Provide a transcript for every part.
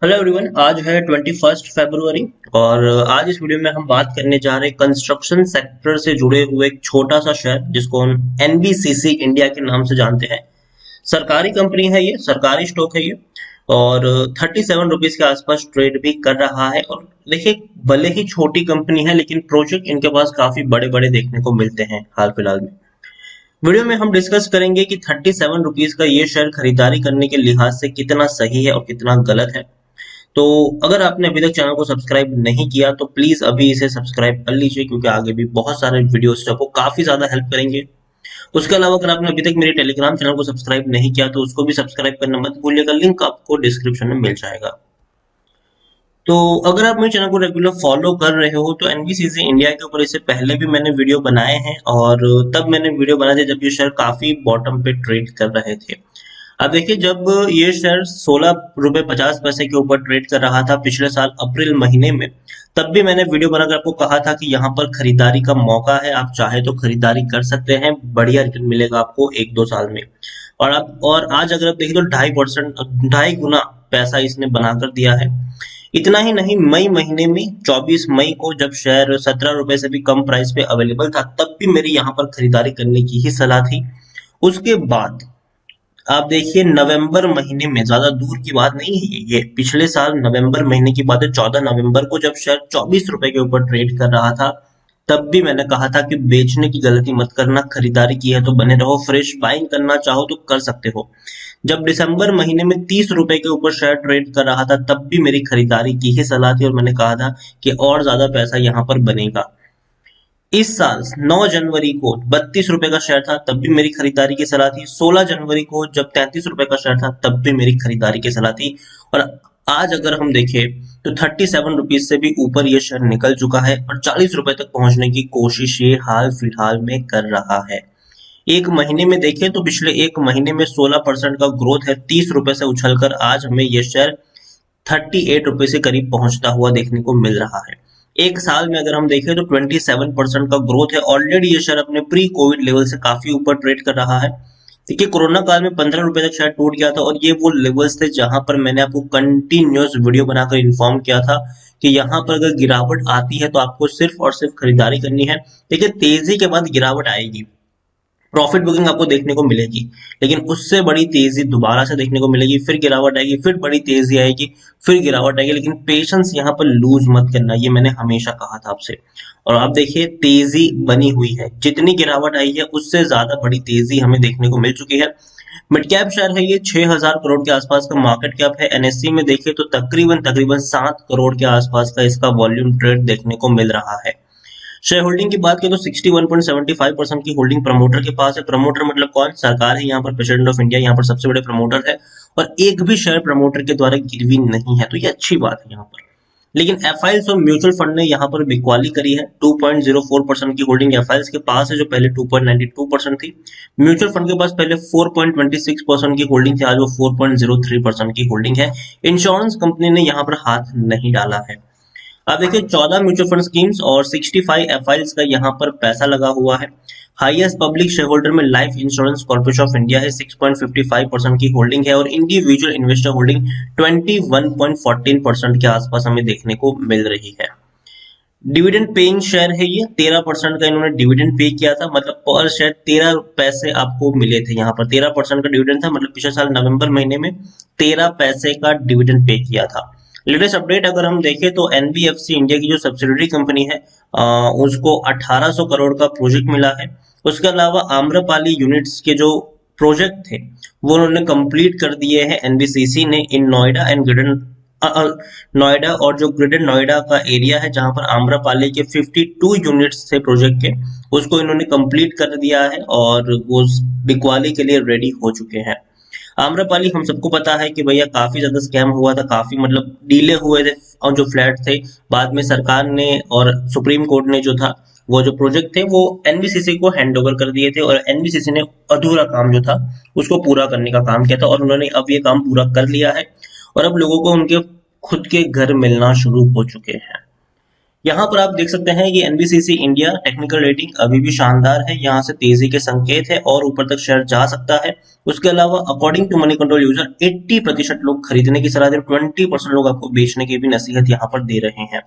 Hello everyone. आज है 21 फरवरी और आज इस वीडियो में हम बात करने जा रहे हैं कंस्ट्रक्शन सेक्टर से जुड़े हुए एक छोटा सा शेयर जिसको हम एनबीसीसी इंडिया के नाम से जानते हैं। सरकारी कंपनी है, ये सरकारी स्टॉक है ये। और 37 रुपीज के आसपास ट्रेड भी कर रहा है। और देखिए, भले ही छोटी कंपनी है लेकिन प्रोजेक्ट इनके पास काफी बड़े बड़े देखने को मिलते हैं हाल फिलहाल में। वीडियो में हम डिस्कस करेंगे कि 37 रुपीज का ये शेयर खरीदारी करने के लिहाज से कितना सही है और कितना गलत है। तो अगर आपने अभी तक चैनल को सब्सक्राइब नहीं किया तो प्लीज अभी इसे सब्सक्राइब कर लीजिए, क्योंकि आगे भी बहुत सारे वीडियोस आपको काफी ज्यादा हेल्प करेंगे। उसके अलावा अगर आपने अभी तक मेरे टेलीग्राम चैनल को सब्सक्राइब नहीं किया तो उसको भी सब्सक्राइब करना मत भूलिएगा, लिंक आपको डिस्क्रिप्शन में मिल जाएगा। तो अगर आप मेरे चैनल को रेगुलर फॉलो कर रहे हो तो एनबीसीसी इंडिया के ऊपर इससे पहले भी मैंने वीडियो बनाए हैं, और तब मैंने वीडियो बनाए थे जब ये शेयर काफी बॉटम पे ट्रेड कर रहे थे। अब देखिए, जब ये शेयर 16 रुपए 50 पैसे के ऊपर ट्रेड कर रहा था पिछले साल अप्रैल महीने में, तब भी मैंने वीडियो बनाकर आपको कहा था कि यहाँ पर खरीदारी का मौका है, आप चाहे तो खरीदारी कर सकते हैं, बढ़िया रिटर्न मिलेगा आपको 1-2 साल में। और आज अगर आप देखिए तो 2.5% 2.5 गुना पैसा इसने बनाकर दिया है। इतना ही नहीं, मई महीने में 24 मई को जब शेयर 17 रुपए से भी कम प्राइस पे अवेलेबल था तब भी मेरी यहाँ पर खरीदारी करने की ही सलाह थी। उसके बाद आप देखिए, नवंबर महीने में, ज्यादा दूर की बात नहीं है ये पिछले साल नवंबर महीने की बात है, 14 नवंबर को जब शेयर 24 रुपए के ऊपर ट्रेड कर रहा था, तब भी मैंने कहा था कि बेचने की गलती मत करना, खरीदारी की है तो बने रहो, फ्रेश बाइंग करना चाहो तो कर सकते हो। जब दिसंबर महीने में 30 रुपए के ऊपर शेयर ट्रेड कर रहा था तब भी मेरी खरीदारी की ही सलाह थी, और मैंने कहा था कि और ज्यादा पैसा यहाँ पर बनेगा। इस साल 9 जनवरी को 32 रुपए का शेयर था तब भी मेरी खरीदारी की सलाह थी। 16 जनवरी को जब 33 रुपए का शेयर था तब भी मेरी खरीदारी की सलाह थी। और आज अगर हम देखें तो 37 रुपीज से भी ऊपर ये शेयर निकल चुका है और 40 रुपए तक पहुंचने की कोशिश ये हाल फिलहाल में कर रहा है। एक महीने में देखें तो पिछले एक महीने में 16% का ग्रोथ है। 30 रुपए से उछलकर आज हमें यह शेयर 38 रुपए से करीब पहुंचता हुआ देखने को मिल रहा है। एक साल में अगर हम देखें तो 27% का ग्रोथ है। ऑलरेडी ये शेयर अपने प्री कोविड लेवल से काफी ऊपर ट्रेड कर रहा है। देखिए, कोरोना काल में 15 रुपए तक शायद टूट गया था, और ये वो लेवल्स थे जहां पर मैंने आपको कंटिन्यूअस वीडियो बनाकर इन्फॉर्म किया था कि यहाँ पर अगर गिरावट आती है तो आपको सिर्फ और सिर्फ खरीदारी करनी है। देखिए, तेजी के बाद गिरावट आएगी, प्रॉफिट बुकिंग आपको देखने को मिलेगी, लेकिन उससे बड़ी तेजी दोबारा से देखने को मिलेगी, फिर गिरावट आएगी, फिर बड़ी तेजी आएगी, फिर गिरावट आएगी। लेकिन पेशेंस यहाँ पर लूज मत करना, ये मैंने हमेशा कहा था आपसे। और आप देखिए, तेजी बनी हुई है, जितनी गिरावट आई है उससे ज्यादा बड़ी तेजी हमें देखने को मिल चुकी है। मिड कैप शेयर है ये, 6000 करोड़ के आसपास का मार्केट कैप है। एनएससी में देखे तो तकरीबन तकरीबन 7 करोड़ के आसपास का इसका वॉल्यूम ट्रेड देखने को मिल रहा है। शेयर होल्डिंग की बात करें तो 61.75% की होल्डिंग प्रमोटर के पास है। प्रमोटर मतलब कौन? सरकार है यहाँ पर, प्रेसिडेंट ऑफ इंडिया यहाँ पर सबसे बड़े प्रमोटर है, और एक भी शेयर प्रमोटर के द्वारा गिरवी नहीं है, तो ये अच्छी बात है यहाँ पर। लेकिन एफआईएल्स और म्यूचुअल फंड ने यहाँ पर बिकवाली करी है। 2.04% की होल्डिंग एफआईएल्स के पास है जो पहले 2.92% थी। म्यूचुअल फंड के पास पहले 4.26% की होल्डिंग थी, आज वो 4.03% की होल्डिंग है। इंश्योरेंस कंपनी ने यहाँ पर हाथ नहीं डाला है। अब देखिए, 14 म्यूचुअल फंड स्कीम्स और 65 एफआईएल्स का यहाँ पर पैसा लगा हुआ है। हाईएस्ट पब्लिक शेयर होल्डर में life insurance corporation of India है, 6.55% की होल्डिंग है, और इंडिविजुअल इन्वेस्टर होल्डिंग 21.14% के आसपास हमें देखने को मिल रही है। डिविडेंड पेइंग शेयर है ये, 13% का इन्होंने डिविडेंड पे किया था, मतलब पर शेयर 13 पैसे आपको मिले थे। यहाँ पर 13% का डिविडेंड था, मतलब पिछले साल नवंबर महीने में 13 पैसे का डिविडेंड पे किया था। लेटेस्ट अपडेट अगर हम देखें तो एनबीएफसी इंडिया की जो सब्सिडरी कंपनी है, उसको 1800 करोड़ का प्रोजेक्ट मिला है। उसके अलावा आम्रपाली यूनिट्स के जो प्रोजेक्ट थे वो उन्होंने कंप्लीट कर दिए हैं एनबीसीसी ने इन नोएडा एंड ग्रेटर नोएडा, और जो ग्रेटर नोएडा का एरिया है जहां पर आम्रपाली के 52 यूनिट्स थे प्रोजेक्ट के, उसको इन्होंने कंप्लीट कर दिया है और वो बिकवाली के लिए रेडी हो चुके हैं। आम्रपाली हम सबको पता है कि भैया काफी ज्यादा स्कैम हुआ था, काफी मतलब डीले हुए थे, और जो फ्लैट थे बाद में सरकार ने और सुप्रीम कोर्ट ने जो था वो जो प्रोजेक्ट थे वो एनबीसीसी को हैंड ओवर कर दिए थे, और एनबीसीसी ने अधूरा काम जो था उसको पूरा करने का काम किया था, और उन्होंने अब ये काम पूरा कर लिया है, और अब लोगों को उनके खुद के घर मिलना शुरू हो चुके हैं। यहाँ पर आप देख सकते हैं कि एनबीसीसी इंडिया टेक्निकल रेटिंग अभी भी शानदार है, यहाँ से तेजी के संकेत है और ऊपर तक शेयर जा सकता है। उसके अलावा according to Moneycontrol user 80% लोग खरीदने की सलाह दे रहे हैं, 20% लोग आपको बेचने की भी नसीहत यहाँ पर दे रहे हैं।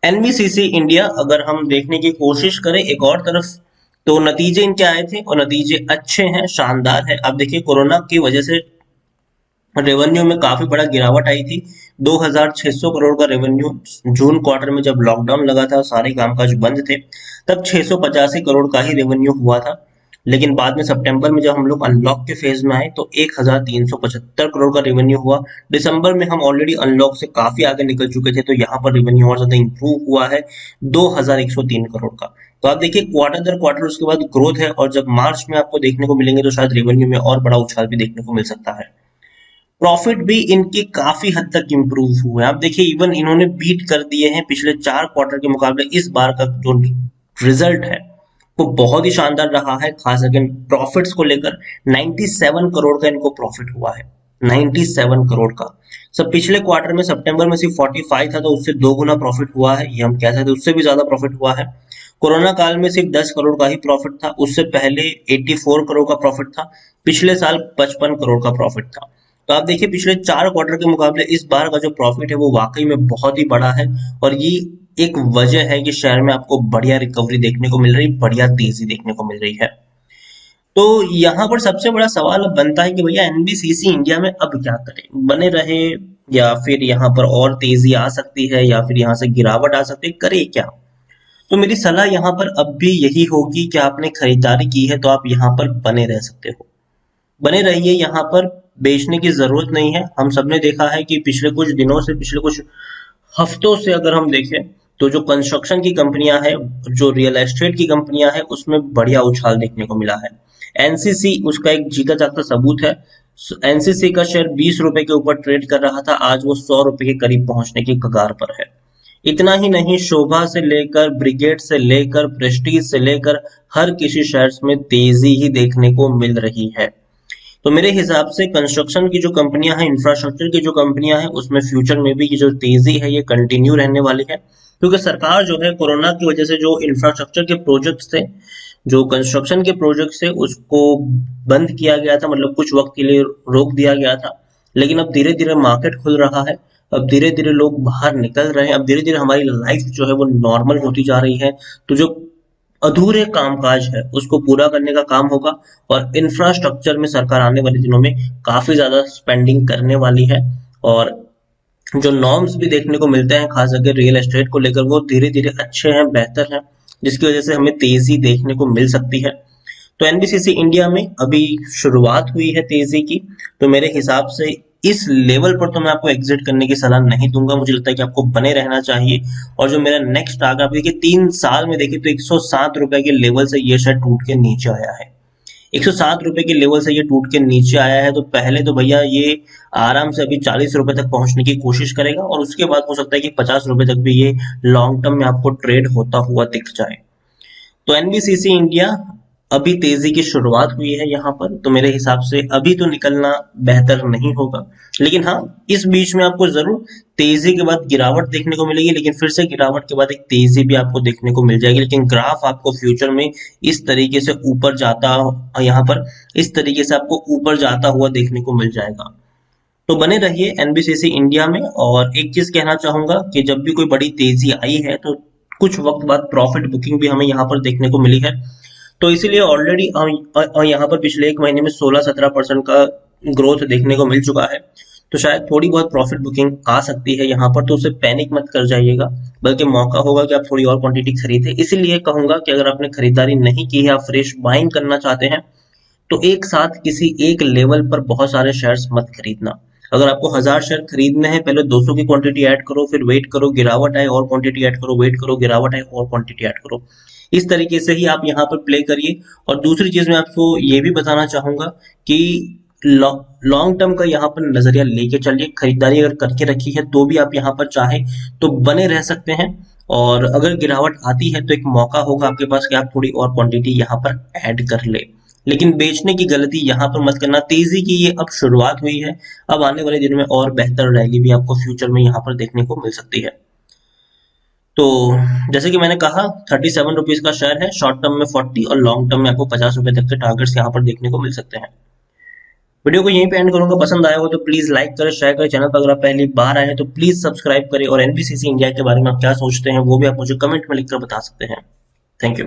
एनबीसीसी इंडिया अगर हम देखने की कोशिश करें एक और तरफ, तो नतीजे इनके आए थे और नतीजे अच्छे हैं, शानदार है। अब देखिए कोरोना की वजह से रेवेन्यू में काफी बड़ा गिरावट आई थी। 2600 करोड़ का रेवेन्यू जून क्वार्टर में जब लॉकडाउन लगा था, सारे कामकाज बंद थे, तब 685 करोड़ का ही रेवेन्यू हुआ था। लेकिन बाद में सितंबर में जब हम लोग अनलॉक के फेज में आए तो 1375 करोड़ का रेवेन्यू हुआ। दिसंबर में हम ऑलरेडी अनलॉक से काफी आगे निकल चुके थे, तो यहाँ पर रेवेन्यू और ज्यादा इंप्रूव हुआ है 2103 करोड़ का। तो आप देखिए क्वार्टर दर क्वार्टर उसके बाद ग्रोथ है, और जब मार्च में आपको देखने को मिलेंगे तो शायद रेवेन्यू में और बड़ा उछाल भी देखने को मिल सकता है। प्रॉफिट भी इनके काफी हद तक इंप्रूव हुए हैं। आप देखिए इवन इन्होंने बीट कर दिए हैं पिछले 4 क्वार्टर के मुकाबले। इस बार का जो रिजल्ट है वो बहुत ही शानदार रहा है, खास करके प्रॉफिट्स को लेकर 97 करोड़ का इनको प्रॉफिट हुआ है, 97 करोड़ का। सब पिछले क्वार्टर में सितंबर में सिर्फ 45 था, तो उससे 2 गुना प्रॉफिट हुआ है, ये हम कह सकते हैं, उससे भी ज्यादा प्रॉफिट हुआ है। कोरोना काल में सिर्फ 10 करोड़ का ही प्रॉफिट था, उससे पहले 84 करोड़ का प्रॉफिट था, पिछले साल 55 करोड़ का प्रॉफिट था। तो आप देखिए पिछले 4 क्वार्टर के मुकाबले इस बार का जो प्रॉफिट है वो वाकई में बहुत ही बड़ा है, और ये एक वजह है कि शेयर में आपको बढ़िया रिकवरी देखने को मिल रही, बढ़िया तेजी देखने को मिल रही है। तो यहाँ पर सबसे बड़ा सवाल अब बनता है कि भैया एनबीसीसी इंडिया में अब क्या करें, बने रहे या फिर यहाँ पर और तेजी आ सकती है या फिर यहाँ से गिरावट आ सकती है, करे क्या? तो मेरी सलाह यहाँ पर अब भी यही होगी कि आपने खरीदारी की है तो आप यहाँ पर बने रह सकते हो, बने रहिए यहाँ पर, बेचने की जरूरत नहीं है। हम सबने देखा है कि पिछले कुछ दिनों से, पिछले कुछ हफ्तों से अगर हम देखें तो जो कंस्ट्रक्शन की कंपनियां हैं, जो रियल एस्टेट की कंपनियां हैं, उसमें बढ़िया उछाल देखने को मिला है। एनसीसी उसका एक जीता जागता सबूत है। एनसीसी का शेयर 20 रुपए के ऊपर ट्रेड कर रहा था, आज वो 100 रुपए के करीब पहुंचने की कगार पर है। इतना ही नहीं, शोभा से लेकर ब्रिगेड से लेकर प्रेस्टीज से लेकर हर किसी शेयर्स में तेजी ही देखने को मिल रही है। तो मेरे हिसाब से कंस्ट्रक्शन की जो कंपनियां हैं, इंफ्रास्ट्रक्चर की जो कंपनियां हैं, उसमें फ्यूचर में भी ये जो तेजी है ये कंटिन्यू रहने वाली है, क्योंकि सरकार जो है कोरोना की वजह से जो इंफ्रास्ट्रक्चर के प्रोजेक्ट्स थे, जो कंस्ट्रक्शन के प्रोजेक्ट्स थे, उसको बंद किया गया था, मतलब कुछ वक्त के लिए रोक दिया गया था। लेकिन अब धीरे धीरे मार्केट खुल रहा है, अब धीरे धीरे लोग बाहर निकल रहे हैं, अब धीरे धीरे हमारी लाइफ जो है वो नॉर्मल होती जा रही है। तो जो अधूरे कामकाज है उसको पूरा करने का काम होगा, और इंफ्रास्ट्रक्चर में सरकार आने वाले दिनों में काफी ज्यादा स्पेंडिंग करने वाली है। और जो नॉर्म्स भी देखने को मिलते हैं खास करके रियल एस्टेट को लेकर, वो धीरे धीरे अच्छे हैं, बेहतर हैं, जिसकी वजह से हमें तेजी देखने को मिल सकती है। तो एनबीसीसी इंडिया में अभी शुरुआत हुई है तेजी की, तो मेरे हिसाब से इस लेवल पर तो मैं आपको एग्जिट करने की सलाह नहीं दूंगा, मुझे लगता है कि आपको बने रहना चाहिए। और जो मेरा नेक्स्ट टारगेट, आप देखिए 3 साल में देखिए तो 107 रुपए के लेवल से ये शेयर टूट के नीचे आया है, 107 रुपए के लेवल से ये टूट के नीचे आया है। तो पहले तो भैया ये आराम से अभी 40 रुपए तक पहुंचने की कोशिश करेगा, और उसके बाद हो सकता है कि 50 रुपए तक भी ये लॉन्ग टर्म में आपको ट्रेड होता हुआ दिख जाए। तो एनबीसीसी इंडिया अभी तेजी की शुरुआत हुई है यहाँ पर, तो मेरे हिसाब से अभी तो निकलना बेहतर नहीं होगा। लेकिन हाँ, इस बीच में आपको जरूर तेजी के बाद गिरावट देखने को मिलेगी, लेकिन फिर से गिरावट के बाद एक तेजी भी आपको देखने को मिल जाएगी। लेकिन ग्राफ आपको फ्यूचर में इस तरीके से ऊपर जाता, यहाँ पर इस तरीके से आपको ऊपर जाता हुआ देखने को मिल जाएगा। तो बने रहिए एनबीसीसी इंडिया में। और एक चीज कहना चाहूंगा कि जब भी कोई बड़ी तेजी आई है तो कुछ वक्त बाद प्रॉफिट बुकिंग भी हमें यहाँ पर देखने को मिली है। तो इसीलिए ऑलरेडी यहाँ पर पिछले एक महीने में 16-17% का ग्रोथ देखने को मिल चुका है, तो शायद थोड़ी बहुत प्रॉफिट बुकिंग आ सकती है यहाँ पर, तो उसे पैनिक मत कर जाइएगा, बल्कि मौका होगा कि आप थोड़ी और क्वांटिटी खरीदें। इसीलिए कहूंगा कि अगर आपने खरीदारी नहीं की है, आप फ्रेश बाइंग करना चाहते हैं, तो एक साथ किसी एक लेवल पर बहुत सारे शेयर्स मत खरीदना। अगर आपको 1000 शेयर खरीदने हैं, पहले 200 की क्वांटिटी ऐड करो, फिर वेट करो गिरावट आए और क्वांटिटी ऐड करो, वेट करो गिरावट आए और क्वांटिटी ऐड करो। इस तरीके से ही आप यहाँ पर प्ले करिए। और दूसरी चीज मैं आपको ये भी बताना चाहूंगा कि लॉन्ग टर्म का यहाँ पर नजरिया लेके चलिए। खरीदारी अगर करके रखी है तो भी आप यहाँ पर चाहे तो बने रह सकते हैं, और अगर गिरावट आती है तो एक मौका होगा आपके पास कि आप थोड़ी और क्वांटिटी यहाँ पर ऐड कर ले। लेकिन बेचने की गलती यहाँ पर मत करना। तेजी की ये अब शुरुआत हुई है, अब आने वाले दिनों में और बेहतर रैली भी आपको फ्यूचर में यहाँ पर देखने को मिल सकती है। तो जैसे कि मैंने कहा 37 रुपीज का शेयर है, शॉर्ट टर्म में 40 और लॉन्ग टर्म में आपको 50 रुपए तक के टारगेट्स यहाँ पर देखने को मिल सकते हैं। वीडियो को यहीं पे एंड करूंगा। पसंद आया हो तो प्लीज लाइक करें, शेयर करें। चैनल पर अगर आप पहली बार आए हैं तो प्लीज सब्सक्राइब करें, और एनबीसीसी इंडिया के बारे में आप क्या सोचते हैं वो भी आप मुझे कमेंट में लिखकर बता सकते हैं। Thank you.